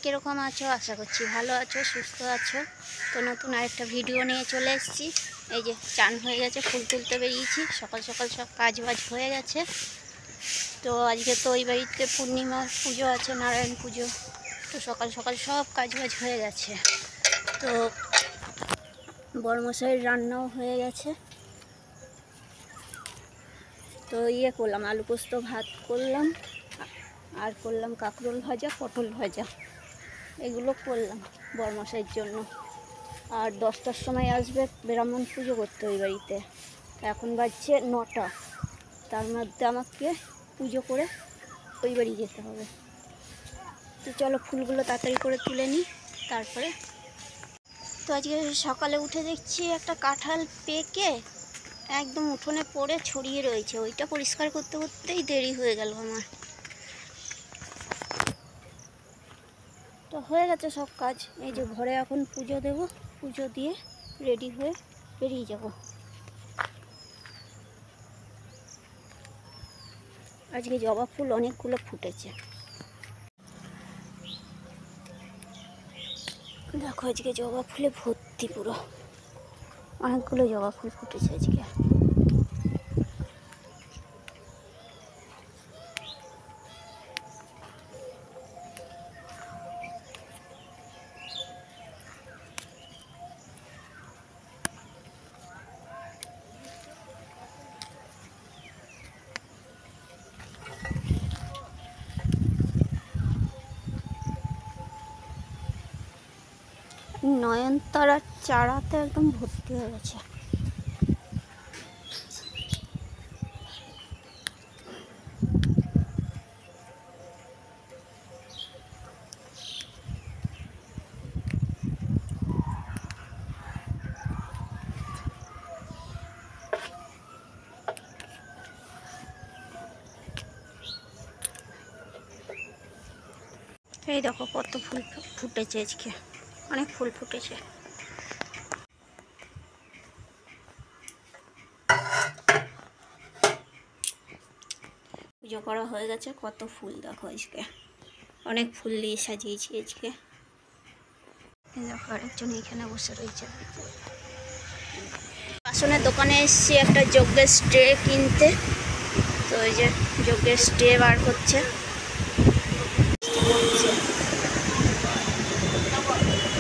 কীরকম আছো? আশা করছি ভালো আছো, সুস্থ আছো। তো নতুন আরেকটা ভিডিও নিয়ে চলে এসেছি। এই যে চান হয়ে গেছে, ফুল তুলতে বেরিয়েছি। সকাল সকাল সব কাজ বাজ হয়ে গেছে। তো আজকে তো ওই বাড়িতে পূর্ণিমার পুজো আছে, নারায়ণ পুজো। তো সকাল সকাল সব কাজ বাজ হয়ে গেছে। তো বড়মশাইয়ের রান্নাও হয়ে গেছে। তো করলাম আলু পোস্ত, ভাত করলাম, আর করলাম কাঁকরোল ভাজা, পটল ভাজা, এগুলো করলাম বড়মশাইয়ের জন্য। আর 10টার সময় আসবে ব্রাহ্মণ পুজো করতে ওই বাড়িতে। এখন বাজছে 9টা, তার মধ্যে আমাকে পুজো করে ওই বাড়ি যেতে হবে। তো চলো ফুলগুলো তাড়াতাড়ি করে তুলে নিই তারপরে। তো আজকে সকালে উঠে দেখছি একটা কাঁঠাল পেকে একদম উঠোনে পড়ে ছড়িয়ে রয়েছে। ওইটা পরিষ্কার করতে করতেই দেরি হয়ে গেল আমার। তো হয়ে গেছে সব কাজ। এই যে ঘরে এখন পুজো দেব, পুজো দিয়ে রেডি হয়ে বেরিয়ে যাব। আজকে জবা ফুল অনেকগুলো ফুটেছে, দেখো আজকে জবা ফুলে ভর্তি, পুরো অনেকগুলো জবা ফুল ফুটেছে আজকে। নয়নতারার চারাতে একদম ভর্তি হয়ে গেছে। এই দেখো কত ফুল ফুটেছে আজকে, অনেক ফুল ফুটেছে। পুজো করা হয়ে গেছে, কত ফুল দেখো আজকে, অনেক ফুল দিয়ে সাজিয়েছি আজকে। দেখো আরেকজন এখানে বসে রয়েছে। বাসনের দোকানে এসেছি একটা যজ্ঞের ট্রে কিনতে। তো ওই যে যজ্ঞের ট্রে বার করছে।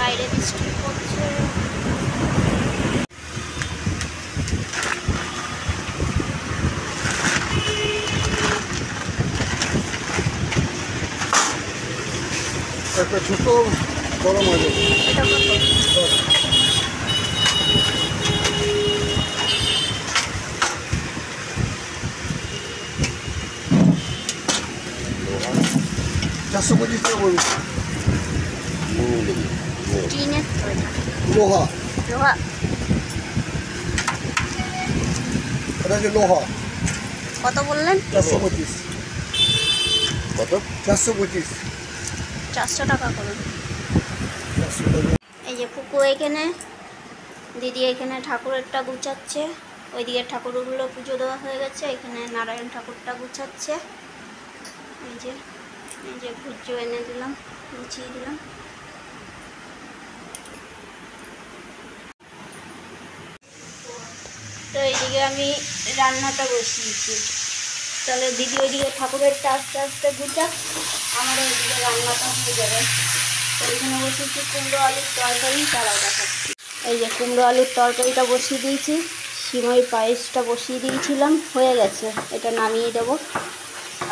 বাইরে বৃষ্টি পড়ছে। একটা ছোট গরম হয়ে যাবে। চারশো 25 টাকা বলুন। লোহা, লোহা, এটা হচ্ছে লোহা। কত বললেন? 425। কত? 425। 400 টাকা করুন। এই যে পুকু এখানে, দিদি এখানে ঠাকুরেরটা গুছাচ্ছে। ওইদিকে ঠাকুরগুলো পুজো দেওয়া হয়ে গেছে, এখানে নারায়ণ ঠাকুরটা গুছাচ্ছে। এই যে ভুজ্য এনে দিলাম, গুছিয়ে দিলাম। তো এইদিকে আমি রান্নাটা বসিয়েছি। তাহলে দিদি ওইদিকে ঠাকুরেরটা আস্তে আস্তে গুছাক, আমার ওইদিকে রান্নাটা হয়ে যাবে। তো এখানে বসিয়েছি কুমড়ো আলুর তরকারি, তারাও দেখাচ্ছি। এই যে কুমড়ো আলুর তরকারিটা বসিয়ে দিয়েছি, সিমই পায়েসটা বসিয়ে দিয়েছিলাম, হয়ে গেছে। এটা নামিয়ে দেবো।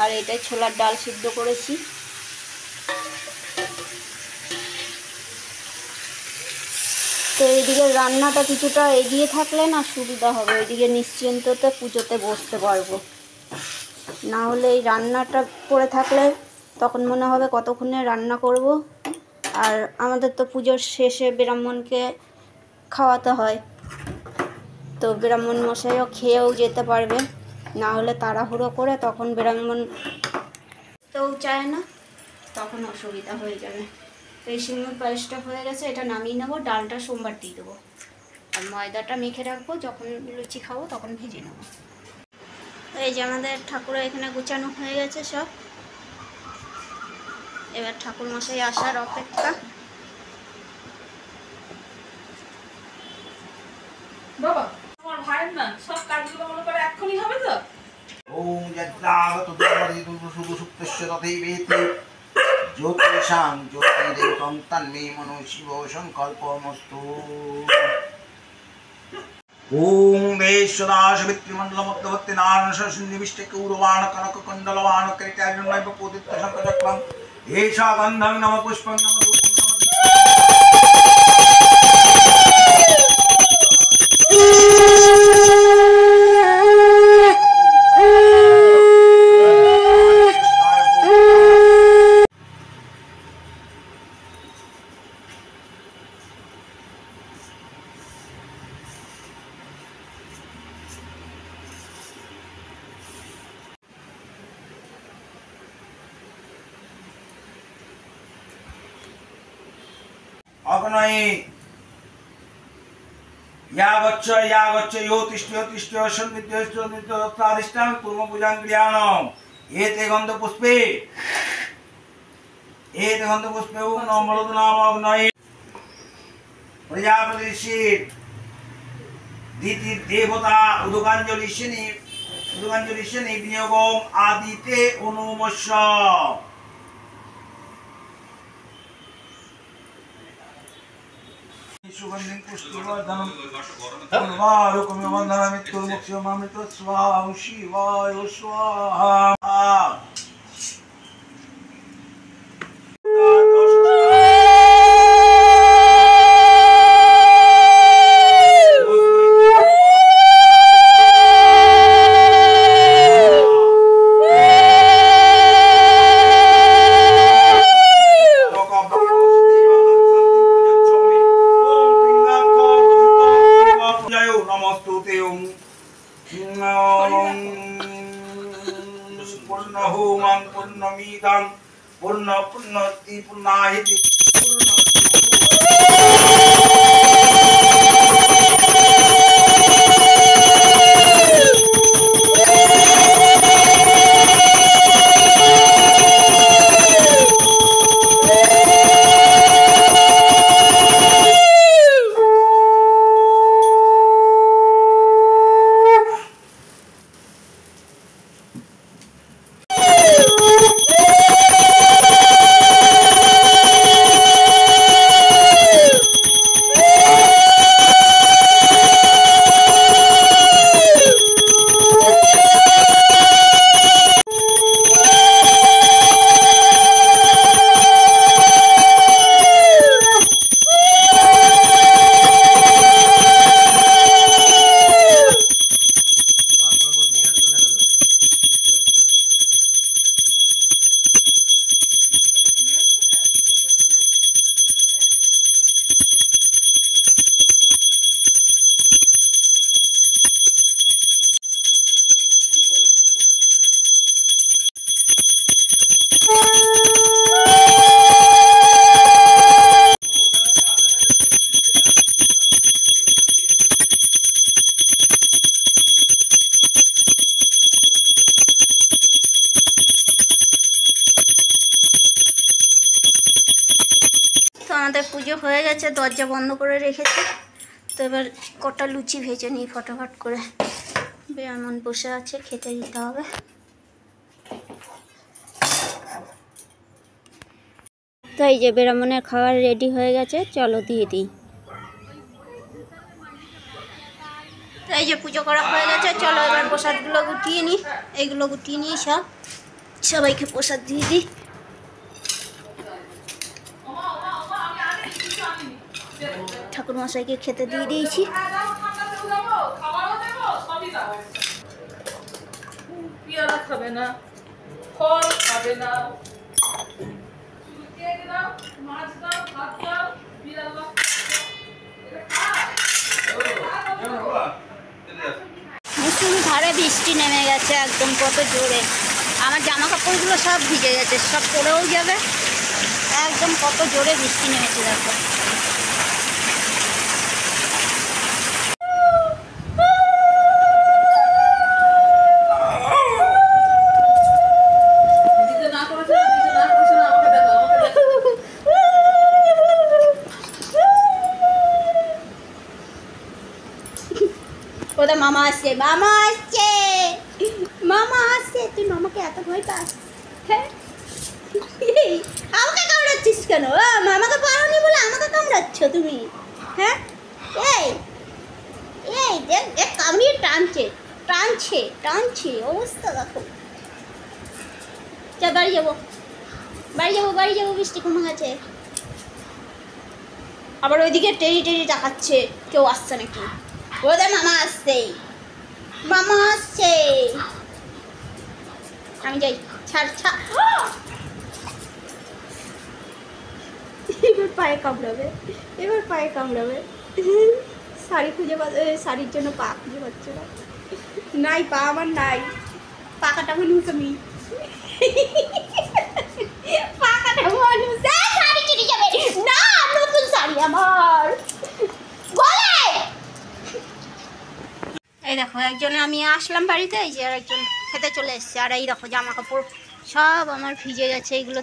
আর এটা ছোলার ডাল সিদ্ধ করেছি। তো এইদিকে রান্নাটা কিছুটা এগিয়ে থাকলে না সুবিধা হবে, ওইদিকে নিশ্চিন্ততে পুজোতে বসতে পারবো। না হলে এই রান্নাটা করে থাকলে তখন মনে হবে কতক্ষণে রান্না করব। আর আমাদের তো পুজোর শেষে ব্রাহ্মণকে খাওয়াতে হয়, তো ব্রাহ্মণ মশাইও খেয়েও যেতে পারবে। না হলে তাড়াহুড়ো করে তখন ব্রাহ্মণ কেউ চায় না, তখন অসুবিধা হয়ে যাবে। তো এই সিমুর পায়েসটা হয়ে গেছে, এটা নামিয়ে নেবো। ডালটা সোমবার দিয়ে দেবো, আর ময়দাটা মেখে রাখবো, যখন লুচি খাবো তখন ভেজে নেবো। এই যে আমাদের ঠাকুরের এখানে গুছানো হয়ে গেছে সব। এবার ঠাকুরমশাই আসার অপেক্ষা। বাবা তোমার ভাইয়ের না সব কাজগুলো মনে করে এক্ষুনি হবে তো। ওম যজ্ঞাগত দেবরিদু শুভ সুপ্তস্য তথৈবেতি জ্যোতিষাং জ্যোতিরেকং তন্মে মনো শিব সংকল্পমস্তু। ওম বেশ্বরাশবিত্রিমণ্ডলমধ্যবর্তী নারায়ণ সন্নিবিষ্টে কৌরবাণ কনক কুণ্ডলবাণ করিটার্যন্নৈব প্রদীপ্ত শঙ্খচক্রং এষা গন্ধং নম পুষ্পং নম ধূপং নম অগ্নয়ে ইয়াগচ্ছ ইয়ো তিষ্ঠ সন্নিধ্য কুর্ম পূজাং ক্রিয়াণম এতে গন্ধ পুষ্পে ওম নমঃ মরুদ্নাম অগ্নয়ে প্রজাপতি ঋষির দিতি দেবতা উদকাঞ্জলি সেনী বিনিয়োগং আদিতে অনুমস্য। সুগন্ধিং পুষ্টিবর্ধনম পূর্বারুকমিব বন্ধনামিত্যুর্মুক্ষিয়মামৃত স্বাহা শিবায় স্বাহা। पूर्णहोमं पूर्णमिदं पूर्णति पूर्णाहिति আমাদের পুজো হয়ে গেছে, দরজা বন্ধ করে রেখেছি। তো এবার কটা লুচি ভেজে নিই ফটাফট করে। বেয়ামন বসে আছে, খেতে দিতে হবে। তো এই যে বেরামনের খাবার রেডি হয়ে গেছে, চলো দিয়ে দিই। তো এই যে পুজো করা হয়ে গেছে, চলো এবার প্রসাদগুলো গুটিয়ে নিই। এইগুলো গুটিয়ে নিয়ে সবাইকে প্রসাদ দিয়ে দিই। ঠাকুরমশাইকে খেতে দিয়ে দিয়েছি। পেয়ারা খাবে না, ফল খাবে না, মাছ দাও, ভাত দাও, বিড়াল মুসুরি ধারে বৃষ্টি নেমে গেছে একদম কত জোরে। আমার জামা কাপড়গুলো সব ভিজে গেছে, সব পড়েও যাবে। একদম কত জোরে বৃষ্টি নেমেছে দেখো। দিতে না করেছে না, আমাকে দেখো, আমাকে মামা আসছে, মামা আসছে, মামা আসছে। তুই মামাকে এত ভয় পাস? হ্যাঁ, আমাকে কামড়াচ্ছিস কেন? মামাকে পারোনি বলে আমাকে কামড়াচ্ছ তুমি? হ্যাঁ, এই এই দেখ দেখ, কামড়িয়ে টানছে টানছে টানছে, অবস্থা দেখো। চল বাড়ি যাবো, বাড়ি যাবো, বাড়ি যাবো, বৃষ্টি কমে গেছে। আবার ওইদিকে টেরি টেরি তাকাচ্ছে, কেউ আসছে নাকি। ওদের মামা আসছে, মামা আসছে। আমি যাই, ছাড় ছাড়। এবার পায়ে কামড়াবে, এবার পায়ে কামড়াবে। শাড়ি খুঁজে শাড়ির জন্য পা খুঁজে পাচ্ছে না। নাই পা আমার নাই, পাকাটা মানুষ আমি, পাকাটা মানুষ। শাড়ি চুরি যাবে না, নতুন শাড়ি আমার বলে। এই দেখো, একজনে আমি আসলাম বাড়িতে, এই যে আর একজন খেতে চলে এসছে। আর এই দেখো জামা কাপড় সব আমার ভিজে গেছে, এগুলো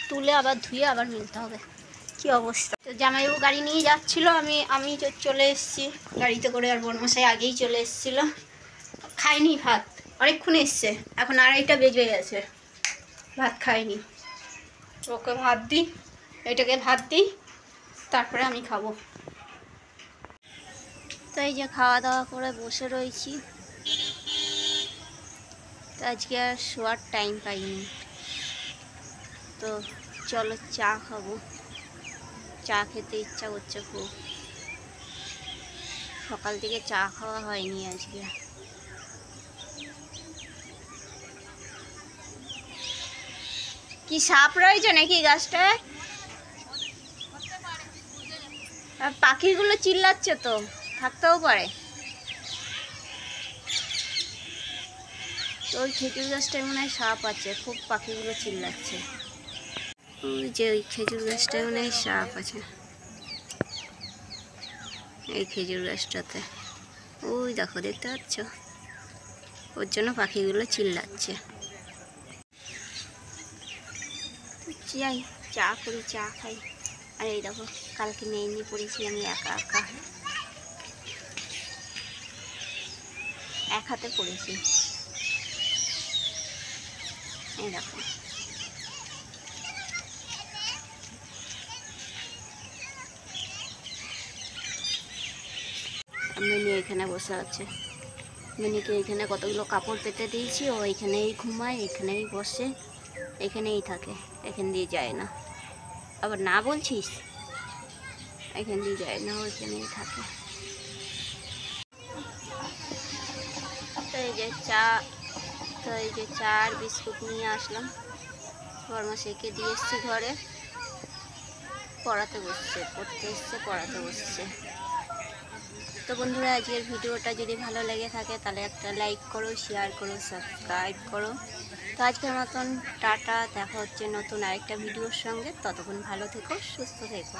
তুলে আবার ধুয়ে আবার মিলতে হবে। কি অবস্থা। তো জামাইবাবু গাড়ি নিয়ে যাচ্ছিল, আমি চলে এসেছি গাড়িতে করে। আর বনমশাই আগেই চলে এসেছিল, খাইনি ভাত, অনেকক্ষণ এসছে, এখন 2:30 বেজে গেছে, ভাত খাইনি। ওকে ভাত দিই, এটাকে ভাত দিই, তারপরে আমি খাবো। তো এই যে খাওয়া দাওয়া করে বসে রয়েছি। তো আজকে আর শোয়ার টাইম পাইনি, তো চলো চা খাবো। চা খেতে ইচ্ছা করছে খুব, সকাল থেকে চা খাওয়া হয়নি আজকে। কি সাপ রয়েছে নাকি গাছটায়? আর পাখিগুলো চিল্লাচ্ছে তো, থাকতেও পারে। তো ওই খেজুর গাছটায় মনে হয় সাপ আছে, খুব পাখিগুলো চিল্লাচ্ছে। ওই যে ওই খেজুর গাছটায় মনে হয় সাপ আছে, এই খেজুর গাছটাতে। ওই দেখো, দেখতে পাচ্ছ? ওর জন্য পাখিগুলো চিল্লাচ্ছে। যাই, চা করি, চা খাই। আর এই দেখো, কালকে মেহেন্দি পড়েছি আমি একা একা, এক হাতে পড়েছি। এই দেখো, মিনি এখানে বসে আছে। মিনিকে এখানে কতগুলো কাপড় পেতে দিয়েছি, ও এখানেই ঘুমায়, এখানেই বসে, এখানেই থাকে, এখান দিয়ে যায় না। আবার না বলছিস, এখান দিয়ে যায় না, ও এখানেই থাকে। তো এই যে চা, তো এই যে চা আর বিস্কুট নিয়ে আসলাম, বর্মশাইকে দিয়ে এসছি ঘরে। পড়াতে বসছে, পড়তে এসছে, পড়াতে বসছে। তো বন্ধুরা, আজকের ভিডিওটা যদি ভালো লেগে থাকে তাহলে একটা লাইক করো, শেয়ার করো, সাবস্ক্রাইব করো। তো আজকের মতন টাটা, দেখা হচ্ছে নতুন আরেকটা ভিডিওর সঙ্গে। ততক্ষণ ভালো থেকো, সুস্থ থেকো।